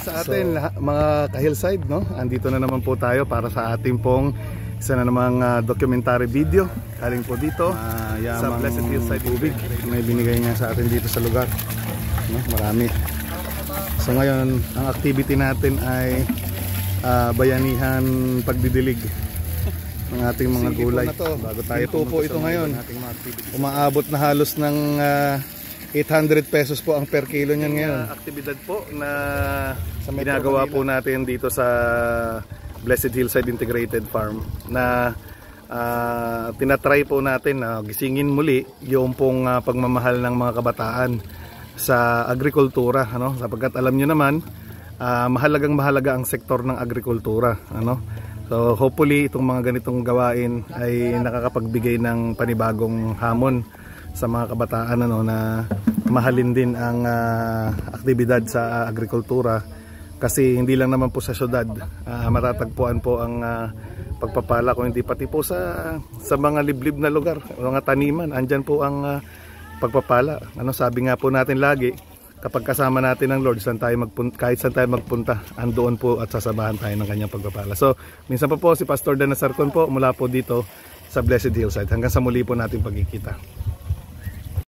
Sa atin mga ka-hillside, no? Andito na naman po tayo para sa ating pong isa na namang documentary video. Galing po dito sa Blessed Hillside Tubig. May binigay niya sa atin dito sa lugar, no? Marami. So ngayon, ang activity natin ay bayanihan pagdidilig ng ating mga gulay. Bago tayo po ito ngayon, umaabot na halos ng 800 pesos po ang per kilo niyan ngayon. Aktibidad po na ginagawa po natin dito sa Blessed Hillside Integrated Farm na tinatry po natin na gisingin muli yung pong pagmamahal ng mga kabataan sa agrikultura, ano? Sapagkat alam nyo naman, mahalaga ang sektor ng agrikultura, ano? So hopefully itong mga ganitong gawain ay nakakapagbigay ng panibagong hamon sa mga kabataan, ano, na mahalin din ang aktibidad sa agrikultura, kasi hindi lang naman po sa syudad matatagpuan po ang pagpapala, kung hindi pati po sa mga liblib na lugar, mga taniman, andyan po ang pagpapala. Ano, sabi nga po natin lagi, kapag kasama natin ang Lord, kahit saan tayo magpunta, andoon po at sasabahan tayo ng kanyang pagpapala. So minsan pa po si Pastor Dan Nasarcon po mula po dito sa Blessed Hillside. Hanggang sa muli po natin pagkikita.